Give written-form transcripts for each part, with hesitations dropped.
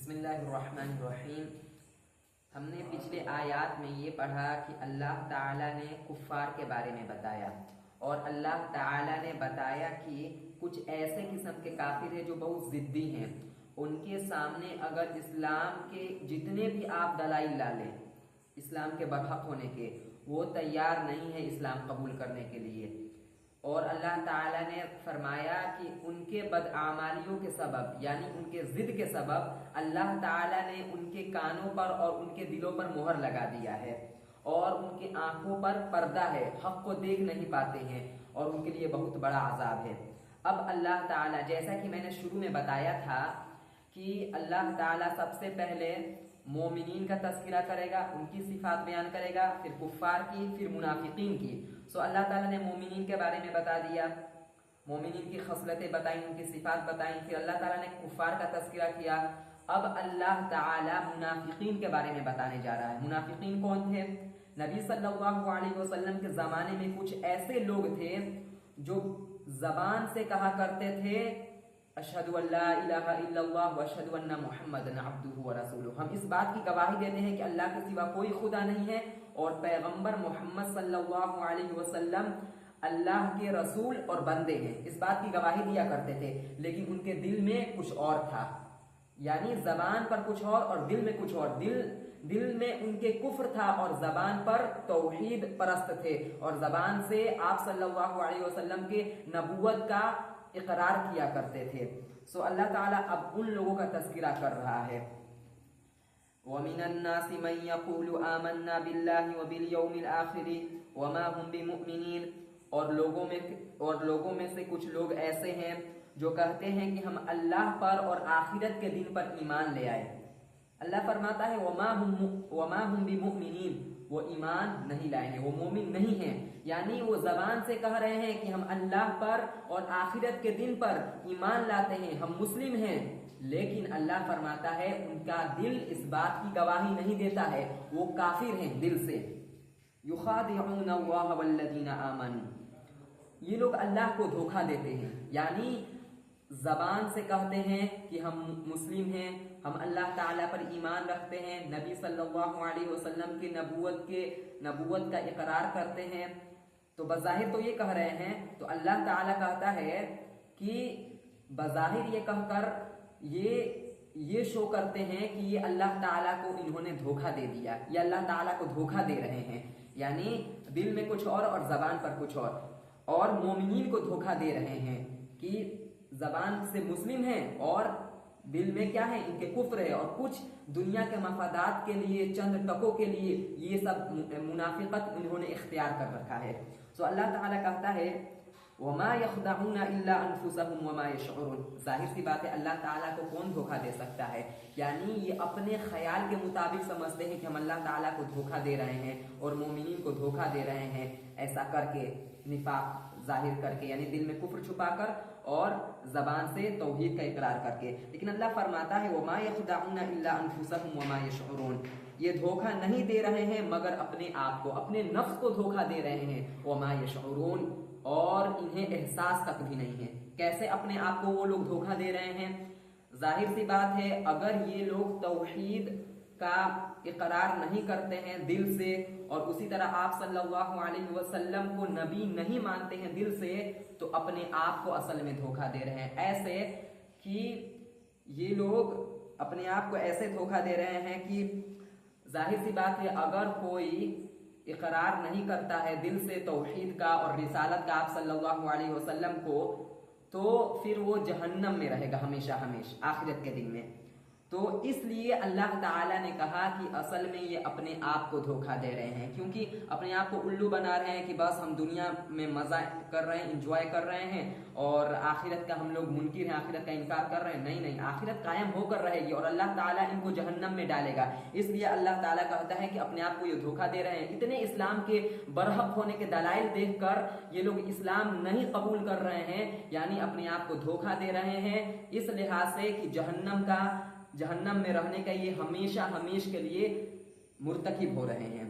بسم اللہ الرحمن الرحیم۔ ہم نے پچھلے آیات میں یہ پڑھا کہ اللہ تعالیٰ نے کفار کے بارے میں بتایا، اور اللہ تعالیٰ نے بتایا کہ کچھ ایسے قسم کے کافر ہیں جو بہت ضدی ہیں۔ ان کے سامنے اگر اسلام کے جتنے بھی آپ دلائل لا لیں اسلام کے برحق ہونے کے، وہ تیار نہیں ہے اسلام قبول کرنے کے لیے۔ اور اللہ تعالیٰ نے فرمایا کہ ان کے بدعمالیوں کے سبب، یعنی ان کے ضد کے سبب، اللہ تعالیٰ نے ان کے کانوں پر اور ان کے دلوں پر مہر لگا دیا ہے، اور ان کی آنکھوں پر پردہ ہے، حق کو دیکھ نہیں پاتے ہیں، اور ان کے لیے بہت بڑا عذاب ہے۔ اب اللہ تعالیٰ، جیسا کہ میں نے شروع میں بتایا تھا کہ اللہ تعالیٰ سب سے پہلے مومنین کا تذکرہ کرے گا، ان کی صفات بیان کرے گا، پھر کفار کی، پھر منافقین کی۔ سو اللہ تعالیٰ نے مومنین کے بارے میں بتا دیا، مومنین کی خصلتیں بتائیں، ان کی صفات بتائیں، پھر اللہ تعالیٰ نے کفار کا تذکرہ کیا۔ اب اللہ تعالیٰ منافقین کے بارے میں بتانے جا رہا ہے۔ منافقین کون تھے؟ نبی صلی اللہ علیہ وسلم کے زمانے میں کچھ ایسے لوگ تھے جو زبان سے کہا کرتے تھے اشہد ان لا الہ الا اللہ واشہد ان محمدًا عبدہ ورسولہ، ہم اس بات کی گواہی دیتے ہیں کہ اللہ کے سوا کوئی خدا نہیں ہے، اور پیغمبر محمد صلی اللہ علیہ وسلم اللہ کے رسول اور بندے ہیں، اس بات کی گواہی دیا کرتے تھے۔ لیکن ان کے دل میں کچھ اور تھا، یعنی زبان پر کچھ اور دل میں کچھ اور۔ دل میں ان کے کفر تھا، اور زبان پر توحید پرست تھے، اور زبان سے آپ صلی اللہ علیہ وسلم کے نبوت کا اقرار کیا کرتے تھے۔ سو اللہ تعالیٰ اب ان لوگوں کا تذکرہ کر رہا ہے۔ وَمِنَ النَّاسِ مَن يَقُولُ آمَنَّا بِاللَّهِ وَبِالْيَوْمِ الْآخِرِ وَمَا هُمْ بِمُؤْمِنِينَ، اور لوگوں میں سے کچھ لوگ ایسے ہیں جو کہتے ہیں کہ ہم اللہ پر اور آخرت کے دن پر ایمان لے آئے۔ اللہ فرماتا ہے وَمَا هُمْ بِمُؤْمِنِينَ، وہ ایمان نہیں لائے ہیں، وہ مومن نہیں ہیں، یعنی وہ زبان سے کہہ رہے ہیں کہ ہم اللہ پر اور آخرت کے دن پر ایمان لاتے ہیں، ہم مسلم ہیں، لیکن اللہ فرماتا ہے ان کا دل اس بات کی گواہی نہیں دیتا ہے، وہ کافر ہیں دل سے۔ یخادعون اللہ والذین آمنوا، یہ لوگ اللہ کو دھوکہ دیتے ہیں، یعنی زبان سے کہتے ہیں کہ ہم مسلم ہیں، ہم اللہ تعالیٰ پر ایمان رکھتے ہیں، نبی صلی اللہ علیہ وسلم کی نبوت کا اقرار کرتے ہیں، تو بظاہر تو یہ کہہ رہے ہیں، تو اللہ تعالیٰ کہتا ہے کہ بظاہر یہ کہہ کر یہ شو کرتے ہیں کہ یہ اللہ تعالیٰ کو انہوں نے دھوکہ دے دیا، یہ اللہ تعالیٰ کو دھوکہ دے رہے ہیں، یعنی دل میں کچھ اور زبان پر کچھ اور مومنین کو دھوکہ دے رہے ہیں کہ زبان سے مسلم ہیں اور دل میں کیا ہے، ان کے کفر ہے، اور کچھ دنیا کے مفادات کے لیے، چند ٹکوں کے لیے یہ سب منافقت انہوں نے اختیار کر رکھا ہے۔ سو اللہ تعالیٰ کہتا ہے وَمَا يَخْدَعُونَ إِلَّا أَنفُسَهُمْ وَمَا يَشْعُرُونَ، ظاہر سی بات ہے اللہ تعالیٰ کو کون دھوکہ دے سکتا ہے، یعنی یہ اپنے خیال کے مطابق سمجھتے ہیں کہ ہم اللہ تعالیٰ کو دھوکہ دے رہے ہیں اور مومنین کو دھوکہ دے رہے ہیں، ایسا کر کے، نفاق ظاہر کر کے، یعنی دل میں کفر چھپا کر اور زبان سے توحید کا اقرار کر کے۔ لیکن اللہ فرماتا ہے وَمَا يَخْدَعُونَ إِلَّا أَنفُسَهُمْ وَمَا يَشْعُرُونَ، یہ دھوکہ نہیں دے رہے ہیں مگر اپنے آپ کو، اپنے نفس کو دھوکہ دے رہے ہیں، وَمَا يَشْعُرُونَ، اور انہیں احساس تک بھی نہیں ہے۔ کیسے اپنے آپ کو وہ لوگ دھوکہ دے رہے ہیں؟ ظاہر سی بات ہے اگر یہ لوگ توحید کا اقرار نہیں کرتے ہیں دل سے، اور اسی طرح آپ صلی اللہ علیہ وسلم کو نبی نہیں مانتے ہیں دل سے، تو اپنے آپ کو اصل میں دھوکہ دے رہے ہیں، ایسے کہ یہ لوگ اپنے آپ کو ایسے دھوکہ دے رہے ہیں کہ ظاہر سی بات ہے اگر کوئی اقرار نہیں کرتا ہے دل سے توحید کا اور رسالت کا آپ صلی اللہ علیہ وسلم کو، تو پھر وہ جہنم میں رہے گا ہمیشہ آخرت کے دن میں۔ تو اس لیے اللہ تعالیٰ نے کہا کہ اصل میں یہ اپنے آپ کو دھوکہ دے رہے ہیں، کیونکہ اپنے آپ کو الو بنا رہے ہیں کہ بس ہم دنیا میں مزہ کر رہے ہیں، انجوائے کر رہے ہیں، اور آخرت کا ہم لوگ منکر ہیں، آخرت کا انکار کر رہے ہیں۔ نہیں، آخرت قائم ہو کر رہے گی اور اللہ تعالیٰ ان کو جہنم میں ڈالے گا۔ اس لیے اللہ تعالیٰ کہتا ہے کہ اپنے آپ کو یہ دھوکہ دے رہے ہیں۔ اتنے اسلام کے برحق ہونے کے دلائل دیکھ کر یہ لوگ اسلام نہیں قبول کر رہے ہیں، یعنی اپنے آپ کو دھوکہ دے رہے ہیں اس لحاظ سے کہ جہنم میں رہنے کا یہ ہمیشہ کے لیے مرتکب ہو رہے ہیں۔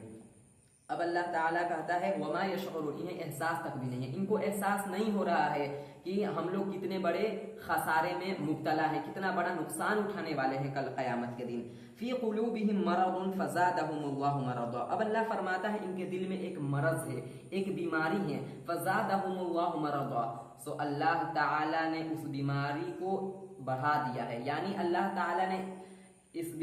اب اللہ تعالیٰ کہتا ہے وما یشعرون، انہیں احساس تک بھی نہیں ہے، ان کو احساس نہیں ہو رہا ہے کہ ہم لوگ کتنے بڑے خسارے میں مبتلا ہیں، کتنا بڑا نقصان اٹھانے والے ہیں کل قیامت کے دن۔ فی قلوبہم مرض فزادہم اللہ مرضا، اب اللہ فرماتا ہے ان کے دل میں ایک مرض ہے، ایک بیماری ہے، فزادہم اللہ مرضا، سو اللہ تعالیٰ نے اس بیماری کو بڑھا دیا ہے، یعنی اللہ تعالیٰ نے اس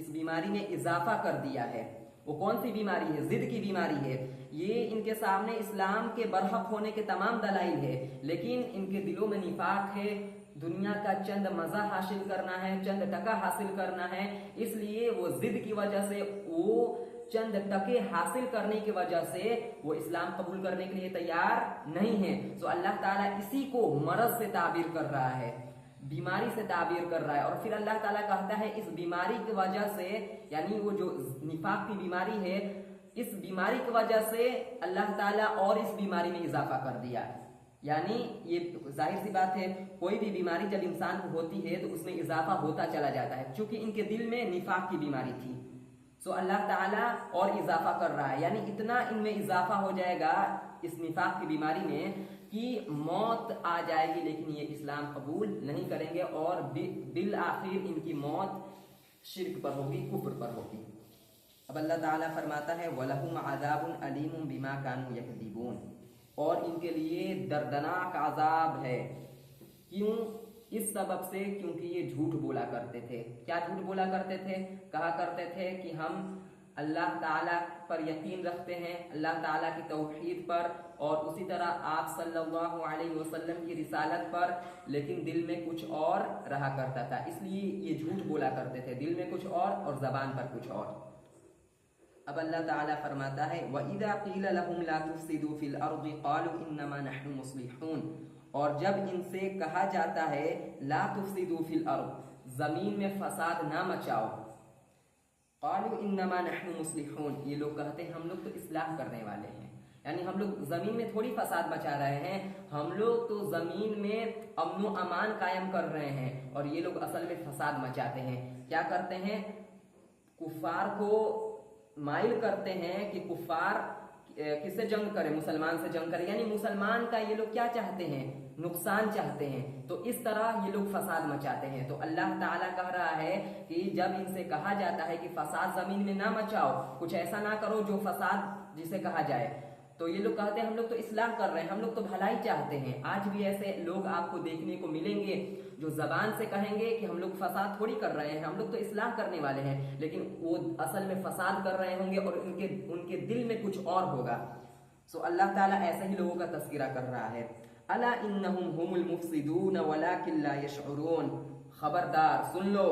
بیماری میں اضافہ کر دیا ہے۔ وہ کون سی بیماری ہے؟ ضد کی بیماری ہے۔ یہ ان کے سامنے اسلام کے برحق ہونے کے تمام دلائل ہے، لیکن ان کے دلوں میں نفاق ہے، دنیا کا چند مزہ حاصل کرنا ہے، چند ٹکا حاصل کرنا ہے، اس لیے وہ ضد کی وجہ سے، وہ چند ٹکے حاصل کرنے کی وجہ سے وہ اسلام قبول کرنے کے لیے تیار نہیں ہے۔ تو اللہ تعالیٰ اسی کو مرض سے تعبیر کر رہا ہے، بیماری سے تعبیر کر رہا ہے، اور پھر اللہ تعالیٰ کہتا ہے اس بیماری کی وجہ سے، یعنی وہ جو نفاق کی بیماری ہے، اس بیماری کی وجہ سے اللہ تعالیٰ اور اس بیماری میں اضافہ کر دیا ہے۔ یعنی یہ ظاہر سی بات ہے، کوئی بھی بیماری جب انسان کو ہوتی ہے تو اس میں اضافہ ہوتا چلا جاتا ہے، چونکہ ان کے دل میں نفاق کی بیماری تھی، سو اللہ تعالیٰ اور اضافہ کر رہا ہے، یعنی اتنا ان میں اضافہ ہو جائے گا اس نفاق کی بیماری میں کہ موت آ جائے گی، لیکن یہ اسلام قبول نہیں کریں گے، اور بالآخر ان کی موت شرک پر ہوگی، کفر پر ہوگی۔ اب اللہ تعالیٰ فرماتا ہے وَلَهُمْ عَذَابٌ أَلِيمٌ بِمَا كَانُوا يَكْذِبُونَ، اور ان کے لیے دردناک عذاب ہے، کیوں؟ اس سبب سے کیونکہ یہ جھوٹ بولا کرتے تھے۔ کیا جھوٹ بولا کرتے تھے؟ کہا کرتے تھے کہ ہم اللہ تعالیٰ پر یقین رکھتے ہیں، اللہ تعالیٰ کی توحید پر، اور اسی طرح آپ صلی اللہ علیہ وسلم کی رسالت پر، لیکن دل میں کچھ اور رہا کرتا تھا، اس لیے یہ جھوٹ بولا کرتے تھے، دل میں کچھ اور زبان پر کچھ اور۔ اب اللہ تعالیٰ فرماتا ہے وَإِذَا قِيلَ لَهُمْ لَا تُفْسِدُوا فِي الْأَرْضِ قَالُوا إِنَّمَا نَحْنُ مُصْلِحُونَ، اور جب ان سے کہا جاتا ہے لا تفسدوا فی الارض، زمین میں فساد نہ مچاؤ، قالوا انما نحن مصلحون، یہ لوگ کہتے ہیں ہم لوگ تو اصلاح کرنے والے ہیں، یعنی ہم لوگ زمین میں تھوڑی فساد مچا رہے ہیں، ہم لوگ تو زمین میں امن و امان قائم کر رہے ہیں، اور یہ لوگ اصل میں فساد مچاتے ہیں۔ کیا کرتے ہیں؟ کفار کو مائل کرتے ہیں کہ کفار کس سے جنگ کرے؟ مسلمان سے جنگ کرے، یعنی مسلمان کا یہ لوگ کیا چاہتے ہیں؟ نقصان چاہتے ہیں، تو اس طرح یہ لوگ فساد مچاتے ہیں۔ تو اللہ تعالیٰ کہہ رہا ہے کہ جب ان سے کہا جاتا ہے کہ فساد زمین میں نہ مچاؤ، کچھ ایسا نہ کرو جو فساد جسے کہا جائے، تو یہ لوگ کہتے ہیں ہم لوگ تو اصلاح کر رہے ہیں، ہم لوگ تو بھلائی چاہتے ہیں۔ آج بھی ایسے لوگ آپ کو دیکھنے کو ملیں گے جو زبان سے کہیں گے کہ ہم لوگ فساد تھوڑی کر رہے ہیں، ہم لوگ تو اصلاح کرنے والے ہیں، لیکن وہ اصل میں فساد کر رہے ہوں گے، اور ان کے دل میں کچھ اور ہوگا۔ سو اللہ تعالیٰ ایسے ہی لوگوں کا تذکرہ کر رہا ہے، الا انہم هم المفسدون ولکن لا یشعرون، خبردار سن لو،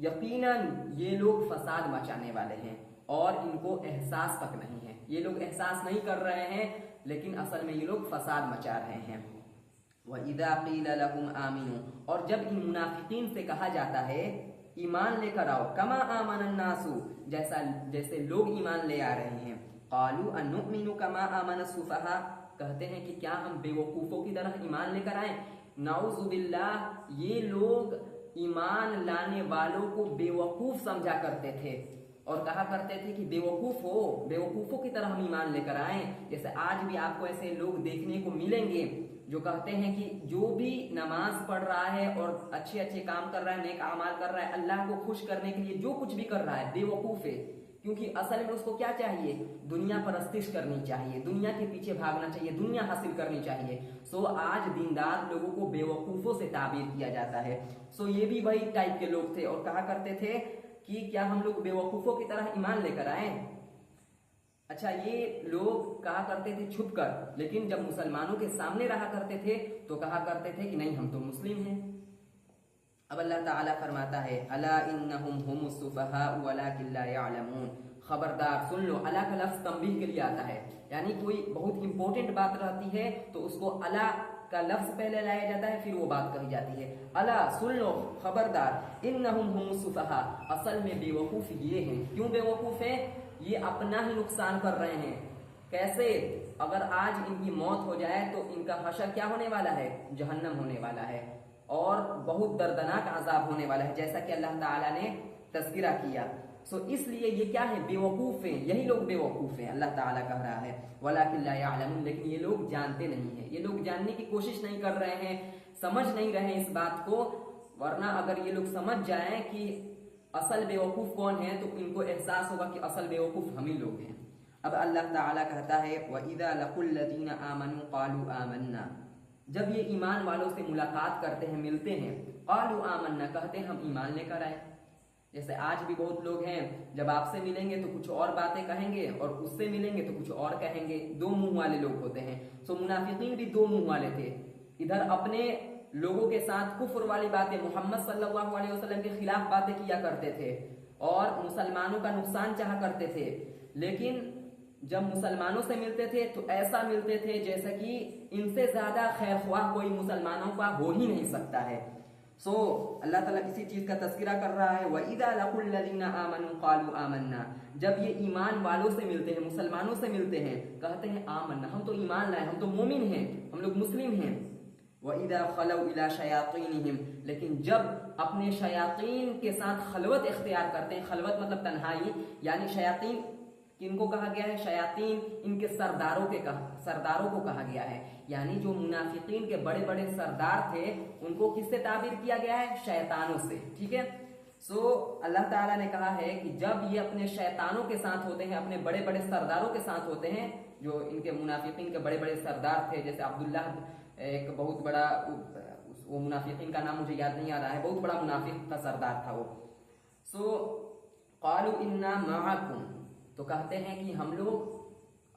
یقیناً یہ لوگ فساد مچانے والے ہیں اور ان کو احساس تک نہیں ہے، یہ لوگ احساس نہیں کر رہے ہیں، لیکن اصل میں یہ لوگ فساد مچا رہے ہیں۔ وَإِذَا قِيلَ لَهُمْ آمِنُوا، اور جب ان منافقین سے کہا جاتا ہے ایمان لے کر آؤ، کما آمن الناس، جیسے لوگ ایمان لے آ رہے ہیں، قالوا انؤمن کما آمن السفہاء، کہتے ہیں کہ کیا ہم بے وقوفوں کی طرح ایمان لے کر آئیں؟ نعوذ باللہ، یہ لوگ ایمان لانے والوں کو بے وقوف سمجھا کرتے تھے، اور کہا کرتے تھے کہ بے وقوفوں کی طرح ہم ایمان لے کر آئیں۔ جیسے آج بھی آپ کو ایسے لوگ دیکھنے کو ملیں گے جو کہتے ہیں کہ جو بھی نماز پڑھ رہا ہے اور اچھے اچھے کام کر رہا ہے، نیک اعمال کر رہا ہے، اللہ کو خوش کرنے کے لیے جو کچھ بھی کر رہا ہے بے وقوف ہے، کیونکہ اصل میں اس کو کیا چاہیے؟ دنیا پرستش کرنی چاہیے، دنیا کے پیچھے بھاگنا چاہیے، دنیا حاصل کرنی چاہیے۔ سو آج دیندار لوگوں کو بے وقوفوں سے تعبیر کیا جاتا ہے۔ سو یہ بھی وہی ٹائپ کے لوگ تھے اور کہا کرتے تھے کہ کیا ہم لوگ بے وقوفوں کی طرح ایمان لے کر آئیں؟ اچھا، یہ لوگ کہا کرتے تھے چھپ کر، لیکن جب مسلمانوں کے سامنے رہا کرتے تھے تو کہا کرتے تھے کہ نہیں ہم تو مسلم ہیں۔ اب اللہ تعالیٰ فرماتا ہے الا انہم هم السفہاء ولکن لا یعلمون، خبردار سن لو، الا کا لفظ تنبیہ کے لیے آتا ہے، یعنی کوئی بہت امپورٹنٹ بات رہتی ہے تو اس کو الا کا لفظ پہلے لایا جاتا ہے، پھر وہ بات کہی جاتی ہے۔ الا سن لو، خبردار، انہم هم السفہاء، اصل میں بے وقوف یہ ہیں۔ کیوں بے وقوف ہیں؟ یہ اپنا ہی نقصان کر رہے ہیں۔ کیسے؟ اگر آج ان کی موت ہو جائے تو ان کا حشر کیا ہونے والا ہے؟ جہنم ہونے والا ہے، اور بہت دردناک عذاب ہونے والا ہے، جیسا کہ اللہ تعالیٰ نے تذکرہ کیا۔ سو اس لیے یہ کیا ہے؟ بیوقوف ہیں، یہی لوگ بیوقوف ہیں، اللہ تعالیٰ کہہ رہا ہے وَلَٰكِن لَا يَعْلَمُونَ، لیکن یہ لوگ جانتے نہیں ہیں، یہ لوگ جاننے کی کوشش نہیں کر رہے ہیں، سمجھ نہیں رہے ہیں اس بات کو، ورنہ اگر یہ لوگ سمجھ جائیں کہ اصل بیوقوف کون ہے تو ان کو احساس ہوگا کہ اصل بیوقوف ہم ہی لوگ ہیں۔ اب اللہ تعالیٰ کہتا ہے وَإِذَا لَقُوا الَّذِينَ آمَنُوا قَالُوا آمَنَّا، جب یہ ایمان والوں سے ملاقات کرتے ہیں، ملتے ہیں، قَالُوا آمَنَّا، کہتے ہیں ہم ایمان لے کر آئے۔ جیسے آج بھی بہت لوگ ہیں جب آپ سے ملیں گے تو کچھ اور باتیں کہیں گے اور اس سے ملیں گے تو کچھ اور کہیں گے، دو منہ والے لوگ ہوتے ہیں۔ سو منافقین بھی دو منہ والے تھے، ادھر اپنے لوگوں کے ساتھ کفر والی باتیں، محمد صلی اللہ علیہ وسلم کے خلاف باتیں کیا کرتے تھے اور مسلمانوں کا نقصان چاہا کرتے تھے، لیکن جب مسلمانوں سے ملتے تھے تو ایسا ملتے تھے جیسا کہ ان سے زیادہ خیر خواہ کوئی مسلمانوں کا ہو ہی نہیں سکتا ہے۔ سو اللہ تعالیٰ کسی چیز کا تذکرہ کر رہا ہے وَإِذَا لَقُوا الَّذِينَ آمَنُوا قَالُوا آمَنَّا، جب یہ ایمان والوں سے ملتے ہیں، مسلمانوں سے ملتے ہیں، کہتے ہیں آمنا، ہم تو ایمان لائے، ہم تو مومن ہیں، ہم لوگ مسلم ہیں۔ وَإِذَا خَلَوْا إِلَىٰ شَيَاطِينِهِمْ، لیکن جب اپنے شیاطین کے ساتھ خلوت اختیار کرتے ہیں، خلوت مطلب تنہائی، یعنی شیاطین کن کو کہا گیا ہے؟ شیاطین ان کے سرداروں کو کہا گیا ہے، یعنی جو منافقین کے بڑے بڑے سردار تھے ان کو کس سے تعبیر کیا گیا ہے؟ شیطانوں سے، ٹھیک ہے۔ سو اللہ تعالیٰ نے کہا ہے کہ جب یہ اپنے شیطانوں کے ساتھ ہوتے ہیں، اپنے بڑے بڑے سرداروں کے ساتھ ہوتے ہیں، جو ان کے منافقین کے بڑے بڑے سردار تھے، جیسے عبداللہ ایک بہت بڑا، وہ منافقین کا نام مجھے یاد نہیں آ رہا ہے، بہت بڑا منافق کا سردار تھا وہ۔ سو قالوا انا معکم، تو کہتے ہیں کہ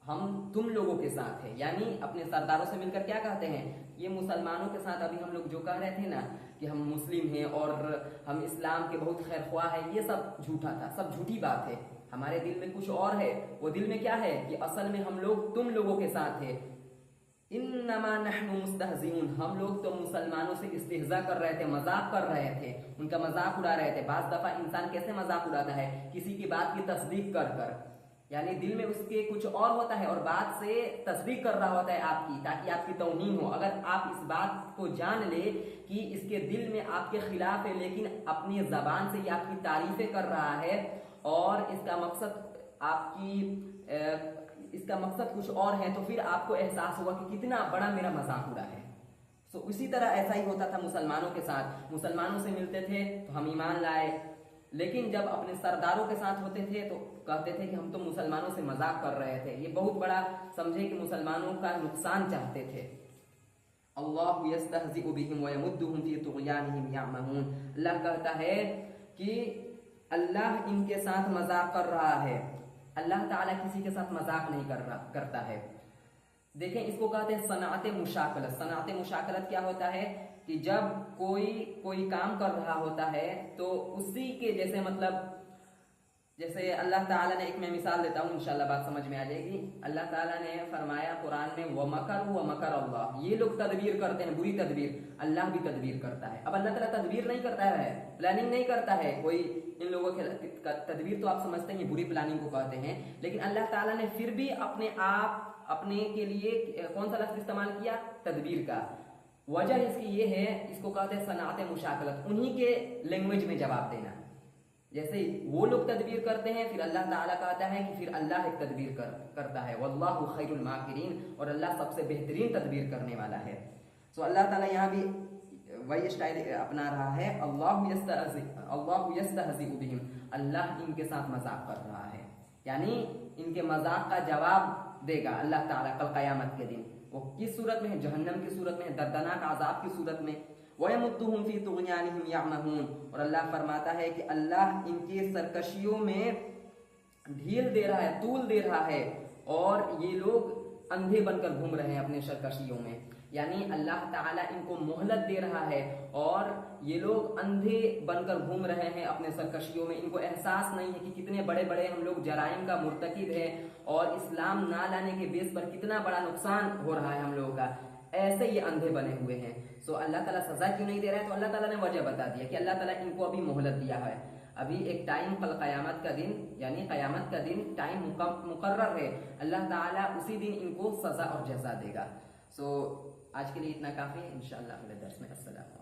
ہم تم لوگوں کے ساتھ ہیں، یعنی اپنے سرداروں سے مل کر کیا کہتے ہیں؟ یہ مسلمانوں کے ساتھ ابھی ہم لوگ جو کہہ رہے تھے نا کہ ہم مسلم ہیں اور ہم اسلام کے بہت خیر خواہ ہیں، یہ سب جھوٹا تھا، سب جھوٹی بات ہے، ہمارے دل میں کچھ اور ہے۔ وہ دل میں کیا ہے کہ اصل میں ہم لوگ تم لوگوں کے ساتھ ہیں، انما نحن مستہزئون، ہم لوگ تو مسلمانوں سے استہزاء کر رہے تھے، مذاق کر رہے تھے، ان کا مذاق اڑا رہے تھے۔ بعض دفعہ انسان کیسے مذاق اڑاتا ہے؟ کسی کی بات کی تصدیق کر کر، یعنی دل میں اس کے کچھ اور ہوتا ہے اور بات سے تصدیق کر رہا ہوتا ہے آپ کی، تاکہ آپ کی توہین ہو۔ اگر آپ اس بات کو جان لے کہ اس کے دل میں آپ کے خلاف ہے لیکن اپنی زبان سے یہ آپ کی تعریفیں کر رہا ہے اور اس کا مقصد کچھ اور ہے، تو پھر آپ کو احساس ہوگا کہ کتنا بڑا میرا مذاق اڑا ہے۔ سو اسی طرح ایسا ہی ہوتا تھا مسلمانوں کے ساتھ، مسلمانوں سے ملتے تھے تو ہم ایمان لائے، لیکن جب اپنے سرداروں کے ساتھ ہوتے تھے تو کہتے تھے کہ ہم تو مسلمانوں سے مذاق کر رہے تھے۔ یہ بہت بڑا سمجھے کہ مسلمانوں کا نقصان چاہتے تھے۔ اللہ یستہزئ بہم ویمدہم فی طغیانہم یعمہون، اللہ کہتا ہے کہ اللہ ان کے ساتھ مذاق کر رہا ہے۔ اللہ تعالیٰ کسی کے ساتھ مذاق نہیں کرتا ہے۔ دیکھیں اس کو کہتے ہیں صنعت مشاکلت۔ صنعت مشاکلت کیا ہوتا ہے کہ جب کوئی کام کر رہا ہوتا ہے تو اسی کے جیسے، مطلب جیسے اللہ تعالیٰ نے، ایک میں مثال دیتا ہوں انشاءاللہ بات سمجھ میں آ جائے گی۔ اللہ تعالیٰ نے فرمایا قرآن میں وَمَكَرُوا وَمَكَرَ اللَّهُ، یہ لوگ تدبیر کرتے ہیں، بری تدبیر، اللہ بھی تدبیر کرتا ہے۔ اب اللہ تعالیٰ تدبیر نہیں کرتا ہے، پلاننگ نہیں کرتا ہے کوئی، ان لوگوں کی تدبیر تو آپ سمجھتے ہیں بری پلاننگ کو کہتے ہیں، لیکن اللہ تعالیٰ نے پھر بھی اپنے کے لیے کون سا لفظ استعمال کیا؟ تدبیر کا۔ وجہ اس کی یہ ہے، اس کو کہتے ہیں صنعت مشاکلت، انہی کے لینگویج میں جواب دینا۔ جیسے وہ لوگ تدبیر کرتے ہیں، پھر اللہ تعالیٰ کہتا ہے کہ پھر اللہ ایک تدبیر کرتا ہے، واللہ خیر الماکرین، اور اللہ سب سے بہترین تدبیر کرنے والا ہے۔ سو اللہ تعالیٰ یہاں بھی وہی اسٹائل اپنا رہا ہے، اللہ یستہزئ بہم، اللہ ان کے ساتھ مذاق کر رہا ہے، یعنی ان کے مذاق کا جواب دے گا اللہ تعالیٰ کل قیامت کے دن۔ وہ کس صورت میں ہے؟ جہنم کی صورت میں، دردناک عذاب کی صورت میں۔ وَيَمُدُّهُمْ فِي طُغْيَانِهِمْ يَعْمَهُونَ، اور اللہ فرماتا ہے کہ اللہ ان کی سرکشیوں میں ڈھیل دے رہا ہے، طول دے رہا ہے، اور یہ لوگ اندھے بن کر گھوم رہے ہیں اپنے سرکشیوں میں، یعنی اللہ تعالیٰ ان کو مہلت دے رہا ہے اور یہ لوگ اندھے بن کر گھوم رہے ہیں اپنے سرکشیوں میں۔ ان کو احساس نہیں ہے کہ کتنے بڑے بڑے ہم لوگ جرائم کا مرتکب ہیں اور اسلام نہ لانے کے بیس پر کتنا بڑا نقصان ہو رہا ہے ہم لوگوں کا، ایسے یہ اندھے بنے ہوئے ہیں۔ سو اللہ تعالیٰ سزا کیوں نہیں دے رہا ہے؟ تو اللہ تعالیٰ نے وجہ بتا دیا کہ اللہ تعالیٰ ان کو ابھی مہلت دیا ہے، ابھی ایک ٹائم، کل قیامت کا دن، یعنی قیامت کا دن ٹائم مقرر ہے، اللہ تعالیٰ اسی دن ان کو سزا اور جزا دے گا۔ سو آج کے لیے اتنا کافی ہے، انشاءاللہ اگلے درس میں۔ السلام علیکم۔